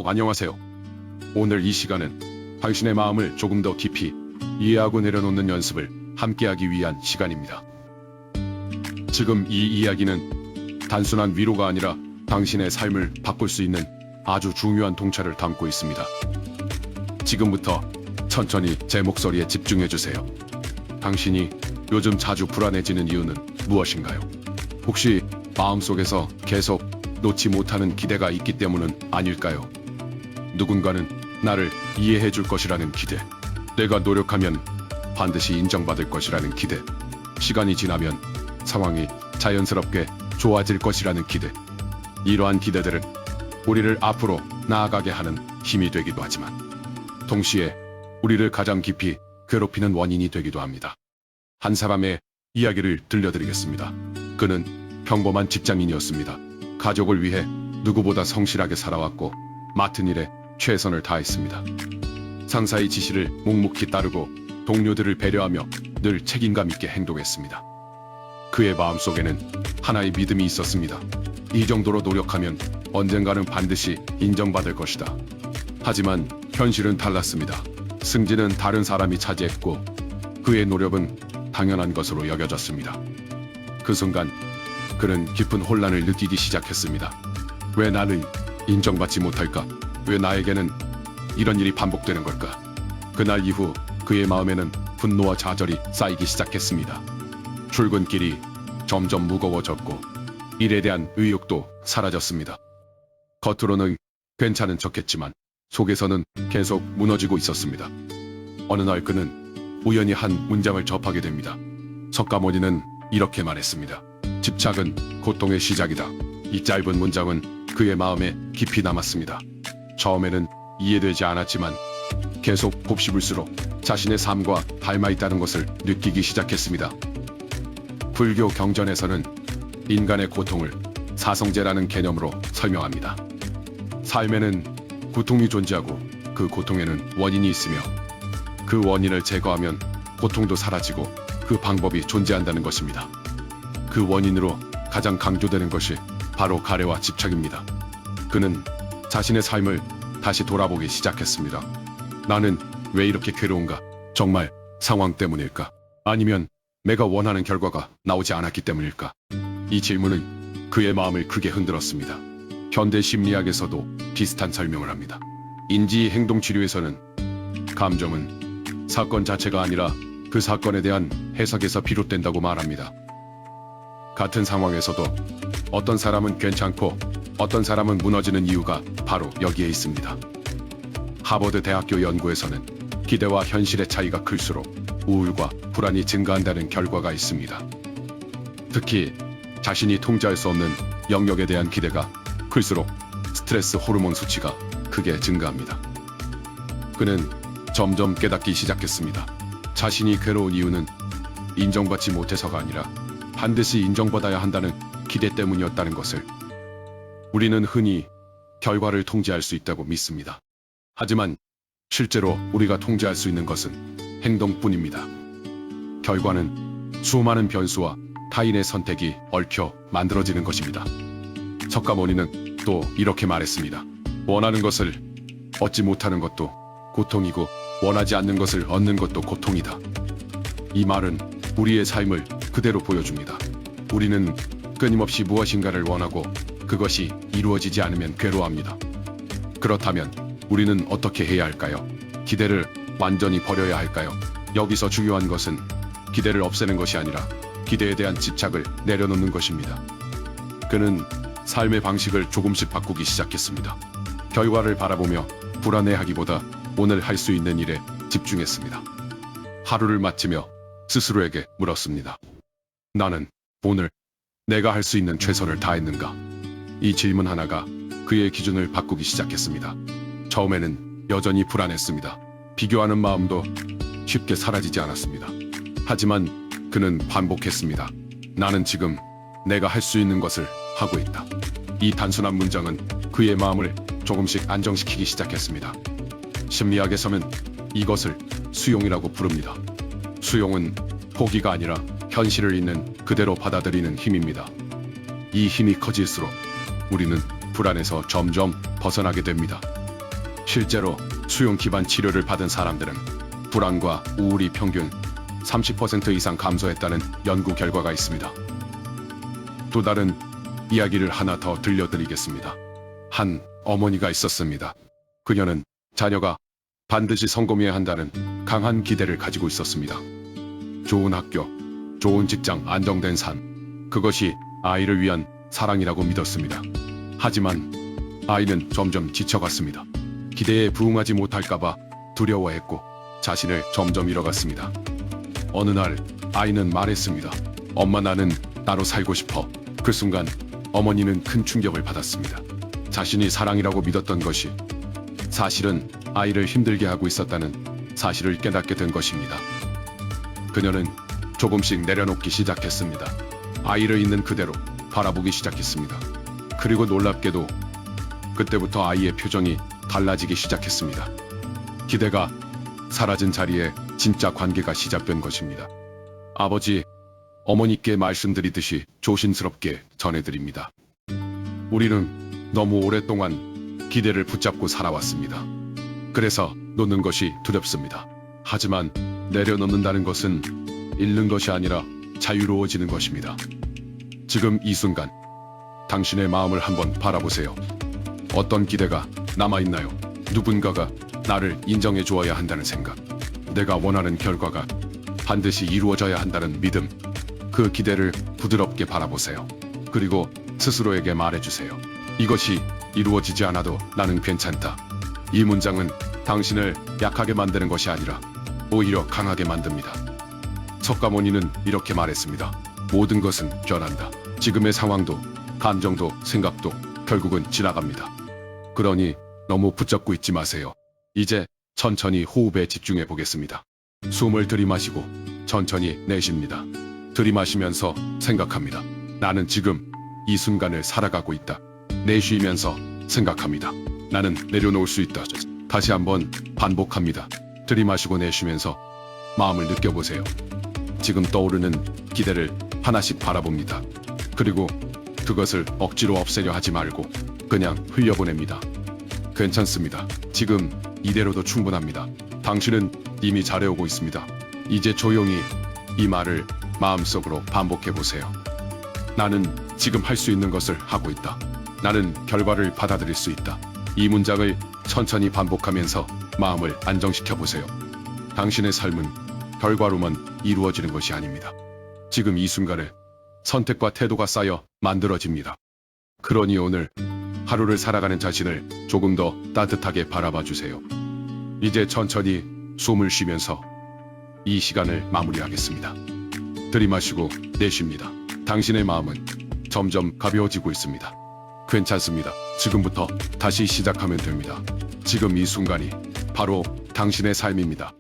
안녕하세요. 오늘 이 시간은 당신의 마음을 조금 더 깊이 이해하고 내려놓는 연습을 함께하기 위한 시간입니다. 지금 이 이야기는 단순한 위로가 아니라 당신의 삶을 바꿀 수 있는 아주 중요한 통찰을 담고 있습니다. 지금부터 천천히 제 목소리에 집중해주세요. 당신이 요즘 자주 불안해지는 이유는 무엇인가요? 혹시 마음속에서 계속 놓지 못하는 기대가 있기 때문은 아닐까요? 누군가는 나를 이해해 줄 것이라는 기대, 내가 노력하면 반드시 인정받을 것이라는 기대, 시간이 지나면 상황이 자연스럽게 좋아질 것이라는 기대. 이러한 기대들은 우리를 앞으로 나아가게 하는 힘이 되기도 하지만 동시에 우리를 가장 깊이 괴롭히는 원인이 되기도 합니다. 한 사람의 이야기를 들려드리겠습니다. 그는 평범한 직장인이었습니다. 가족을 위해 누구보다 성실하게 살아왔고 맡은 일에 최선을 다했습니다. 상사의 지시를 묵묵히 따르고 동료들을 배려하며 늘 책임감 있게 행동했습니다. 그의 마음속에는 하나의 믿음이 있었습니다. 이 정도로 노력하면 언젠가는 반드시 인정받을 것이다. 하지만 현실은 달랐습니다. 승진은 다른 사람이 차지했고 그의 노력은 당연한 것으로 여겨졌습니다. 그 순간 그는 깊은 혼란을 느끼기 시작했습니다. 왜 나는 인정받지 못할까? 왜 나에게는 이런 일이 반복되는 걸까? 그날 이후 그의 마음에는 분노와 좌절이 쌓이기 시작했습니다. 출근길이 점점 무거워졌고 일에 대한 의욕도 사라졌습니다. 겉으로는 괜찮은 척했지만 속에서는 계속 무너지고 있었습니다. 어느 날 그는 우연히 한 문장을 접하게 됩니다. 석가모니는 이렇게 말했습니다. 집착은 고통의 시작이다. 이 짧은 문장은 그의 마음에 깊이 남았습니다. 처음에는 이해되지 않았지만 계속 곱씹을수록 자신의 삶과 닮아 있다는 것을 느끼기 시작했습니다. 불교 경전에서는 인간의 고통을 사성제라는 개념으로 설명합니다. 삶에는 고통이 존재하고 그 고통에는 원인이 있으며 그 원인을 제거하면 고통도 사라지고 그 방법이 존재한다는 것입니다. 그 원인으로 가장 강조되는 것이 바로 가래와 집착입니다. 그는 자신의 삶을 다시 돌아보기 시작했습니다. 나는 왜 이렇게 괴로운가? 정말 상황 때문일까? 아니면 내가 원하는 결과가 나오지 않았기 때문일까? 이 질문은 그의 마음을 크게 흔들었습니다. 현대 심리학에서도 비슷한 설명을 합니다. 인지행동치료에서는 감정은 사건 자체가 아니라 그 사건에 대한 해석에서 비롯된다고 말합니다. 같은 상황에서도 어떤 사람은 괜찮고 어떤 사람은 무너지는 이유가 바로 여기에 있습니다. 하버드 대학교 연구에서는 기대와 현실의 차이가 클수록 우울과 불안이 증가한다는 결과가 있습니다. 특히 자신이 통제할 수 없는 영역에 대한 기대가 클수록 스트레스 호르몬 수치가 크게 증가합니다. 그는 점점 깨닫기 시작했습니다. 자신이 괴로운 이유는 인정받지 못해서가 아니라 반드시 인정받아야 한다는 기대 때문이었다는 것을. 우리는 흔히 결과를 통제할 수 있다고 믿습니다. 하지만 실제로 우리가 통제할 수 있는 것은 행동뿐입니다. 결과는 수많은 변수와 타인의 선택이 얽혀 만들어지는 것입니다. 석가모니는 또 이렇게 말했습니다. 원하는 것을 얻지 못하는 것도 고통이고 원하지 않는 것을 얻는 것도 고통이다. 이 말은 우리의 삶을 그대로 보여줍니다. 우리는 끊임없이 무엇인가를 원하고 그것이 이루어지지 않으면 괴로워합니다. 그렇다면 우리는 어떻게 해야 할까요? 기대를 완전히 버려야 할까요? 여기서 중요한 것은 기대를 없애는 것이 아니라 기대에 대한 집착을 내려놓는 것입니다. 그는 삶의 방식을 조금씩 바꾸기 시작했습니다. 결과를 바라보며 불안해하기보다 오늘 할 수 있는 일에 집중했습니다. 하루를 마치며 스스로에게 물었습니다. 나는 오늘 내가 할 수 있는 최선을 다했는가? 이 질문 하나가 그의 기준을 바꾸기 시작했습니다. 처음에는 여전히 불안했습니다. 비교하는 마음도 쉽게 사라지지 않았습니다. 하지만 그는 반복했습니다. 나는 지금 내가 할 수 있는 것을 하고 있다. 이 단순한 문장은 그의 마음을 조금씩 안정시키기 시작했습니다. 심리학에서는 이것을 수용이라고 부릅니다. 수용은 포기가 아니라 현실을 있는 그대로 받아들이는 힘입니다. 이 힘이 커질수록 우리는 불안에서 점점 벗어나게 됩니다. 실제로 수용 기반 치료를 받은 사람들은 불안과 우울이 평균 30% 이상 감소했다는 연구 결과가 있습니다. 또 다른 이야기를 하나 더 들려드리겠습니다. 한 어머니가 있었습니다. 그녀는 자녀가 반드시 성공해야 한다는 강한 기대를 가지고 있었습니다. 좋은 학교, 좋은 직장, 안정된 삶, 그것이 아이를 위한 사랑이라고 믿었습니다. 하지만 아이는 점점 지쳐갔습니다. 기대에 부응하지 못할까봐 두려워했고 자신을 점점 잃어갔습니다. 어느 날 아이는 말했습니다. 엄마, 나는 따로 살고 싶어. 그 순간 어머니는 큰 충격을 받았습니다. 자신이 사랑이라고 믿었던 것이 사실은 아이를 힘들게 하고 있었다는 사실을 깨닫게 된 것입니다. 그녀는 조금씩 내려놓기 시작했습니다. 아이를 있는 그대로 바라보기 시작했습니다. 그리고 놀랍게도 그때부터 아이의 표정이 달라지기 시작했습니다. 기대가 사라진 자리에 진짜 관계가 시작된 것입니다. 아버지, 어머니께 말씀드리듯이 조심스럽게 전해드립니다. 우리는 너무 오랫동안 기대를 붙잡고 살아왔습니다. 그래서 놓는 것이 두렵습니다. 하지만 내려놓는다는 것은 잃는 것이 아니라 자유로워지는 것입니다. 지금 이 순간 당신의 마음을 한번 바라보세요. 어떤 기대가 남아있나요? 누군가가 나를 인정해 주어야 한다는 생각, 내가 원하는 결과가 반드시 이루어져야 한다는 믿음, 그 기대를 부드럽게 바라보세요. 그리고 스스로에게 말해주세요. 이것이 이루어지지 않아도 나는 괜찮다. 이 문장은 당신을 약하게 만드는 것이 아니라 오히려 강하게 만듭니다. 석가모니는 이렇게 말했습니다. 모든 것은 변한다. 지금의 상황도, 감정도, 생각도 결국은 지나갑니다. 그러니 너무 붙잡고 있지 마세요. 이제 천천히 호흡에 집중해 보겠습니다. 숨을 들이마시고 천천히 내쉽니다. 들이마시면서 생각합니다. 나는 지금 이 순간을 살아가고 있다. 내쉬면서 생각합니다. 나는 내려놓을 수 있다. 다시 한번 반복합니다. 들이마시고 내쉬면서 마음을 느껴보세요. 지금 떠오르는 기대를 하나씩 바라봅니다. 그리고 그것을 억지로 없애려 하지 말고 그냥 흘려보냅니다. 괜찮습니다. 지금 이대로도 충분합니다. 당신은 이미 잘해오고 있습니다. 이제 조용히 이 말을 마음속으로 반복해보세요. 나는 지금 할 수 있는 것을 하고 있다. 나는 결과를 받아들일 수 있다. 이 문장을 천천히 반복하면서 마음을 안정시켜보세요. 당신의 삶은 결과로만 이루어지는 것이 아닙니다. 지금 이 순간에 선택과 태도가 쌓여 만들어집니다. 그러니 오늘 하루를 살아가는 자신을 조금 더 따뜻하게 바라봐 주세요. 이제 천천히 숨을 쉬면서 이 시간을 마무리하겠습니다. 들이마시고 내쉽니다. 당신의 마음은 점점 가벼워지고 있습니다. 괜찮습니다. 지금부터 다시 시작하면 됩니다. 지금 이 순간이 바로 당신의 삶입니다.